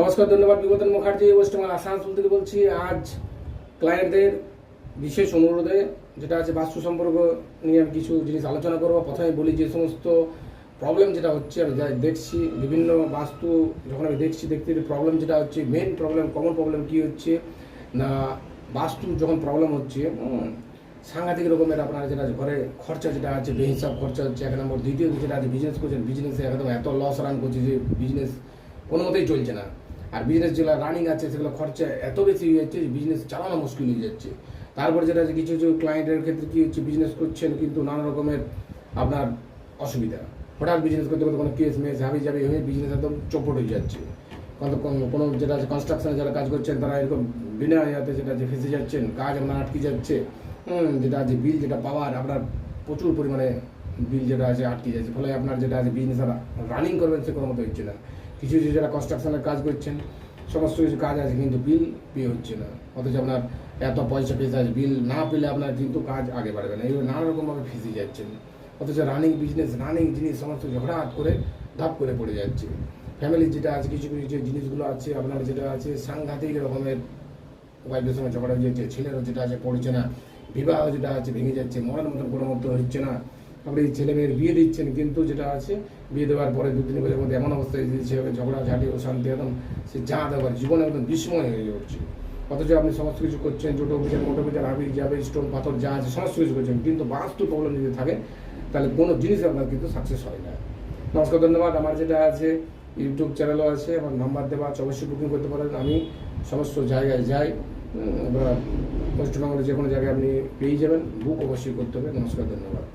নমস্কার, ধন্যবাদ। বিবর্তন মুখার্জি ওয়েস্ট বেঙ্গল আসানসোল থেকে বলছি। আজ ক্লায়েন্টদের বিশেষ অনুরোধে যেটা আছে বাস্তু সম্পর্ক নিয়ে আমি কিছু জিনিস আলোচনা করবো। প্রথমে বলি যে সমস্ত প্রবলেম যেটা হচ্ছে আমি যা দেখছি বিভিন্ন বাস্তু যখন আমি দেখতে প্রবলেম যেটা হচ্ছে মেন প্রবলেম কমন প্রবলেম কী হচ্ছে না, বাস্তু যখন প্রবলেম হচ্ছে সাংঘাতিক রকমের আপনার যেটা ঘরে খরচা যেটা আছে বেহিসাব খরচা হচ্ছে এক নম্বর। দ্বিতীয়ত যেটা আছে বিজনেস করছেন, বিজনেসে একদম এত লস রান করছে যে বিজনেস কোনো মতেই চলছে না। আর বিজনেস যেগুলো রানিং আছে সেগুলো খরচা এত বেশি হয়ে যাচ্ছে যে বিজনেস চালানো মুশকিল হয়ে যাচ্ছে। তারপর যেটা আছে কিছু কিছু ক্লায়েন্টের ক্ষেত্রে কী হচ্ছে, বিজনেস করছেন কিন্তু নানা রকমের আপনার অসুবিধা, হঠাৎ বিজনেস করতে করতে কোনো কেস মেস হাবি জাবি হয়ে বিজনেস একদম চৌপট হয়ে যাচ্ছে। কোনো যেটা আছে কনস্ট্রাকশনে যারা কাজ করছেন তারা এরকম বিনা ইয়াতে যেটা আছে ফেঁসে যাচ্ছেন, কাজ আপনার আটকে যাচ্ছে। যেটা আছে বিল যেটা পাওয়ার আপনার প্রচুর পরিমাণে বিল যেটা আছে আটকে যাচ্ছে, ফলে আপনার যেটা আছে বিজনেস রানিং করবেন সে কোনো মতো হচ্ছে না। কিছু কিছু যারা কনস্ট্রাকশনের কাজ করছেন সমস্ত কিছু কাজ আছে কিন্তু বিল পে হচ্ছে না, অথচ আপনার এত পয়সা পেতে আছে, বিল না পেলে আপনার কিন্তু কাজ আগে বাড়বে না। এইভাবে নানা রকমভাবে ফেঁসে যাচ্ছেন, অথচ রানিং বিজনেস রানিং জিনিস সমস্ত হঠাৎ করে ধাপ করে পড়ে যাচ্ছে। ফ্যামিলির যেটা আছে কিছু কিছু যে জিনিসগুলো আছে আপনার যেটা আছে সাংঘাতিক রকমের ওয়াইফের সঙ্গে ঝগড়া হয়ে যাচ্ছে, ছেলেরও যেটা আছে পড়ছে না, বিবাহ যেটা আছে ভেঙে যাচ্ছে, মনের মতন কোনো মতো হচ্ছে না। আপনি ছেলে মেয়ের বিয়ে দিচ্ছেন কিন্তু যেটা আছে বিয়ে দেওয়ার পরে 2-3 বছরের মধ্যে এমন অবস্থায় দিচ্ছে ঝগড়া ঝাঁটি ও শান্তি একদম সে যা দেওয়ার জীবনে একদম বিস্ময় হয়ে উঠছে। অথচ আপনি সমস্ত কিছু করছেন, ছোটো বিচার মোটো বিচার হাবি যাবে স্টোন পাথর যা আছে সমস্ত কিছু করছেন, কিন্তু বাস্তু প্রবলেম যদি থাকে তাহলে কোনো জিনিস আপনার কিন্তু সাকসেস হয় না। নমস্কার, ধন্যবাদ। আমার যেটা আছে ইউটিউব চ্যানেলও আছে, আমার নাম্বার দেওয়া আছে, অবশ্যই বুকিং করতে পারেন। আমি সমস্ত জায়গায় যাই, ওয়েস্ট বেঙ্গলের যে কোনো জায়গায় আপনি পেয়ে যাবেন, বুক অবশ্যই করতে হবে। নমস্কার, ধন্যবাদ।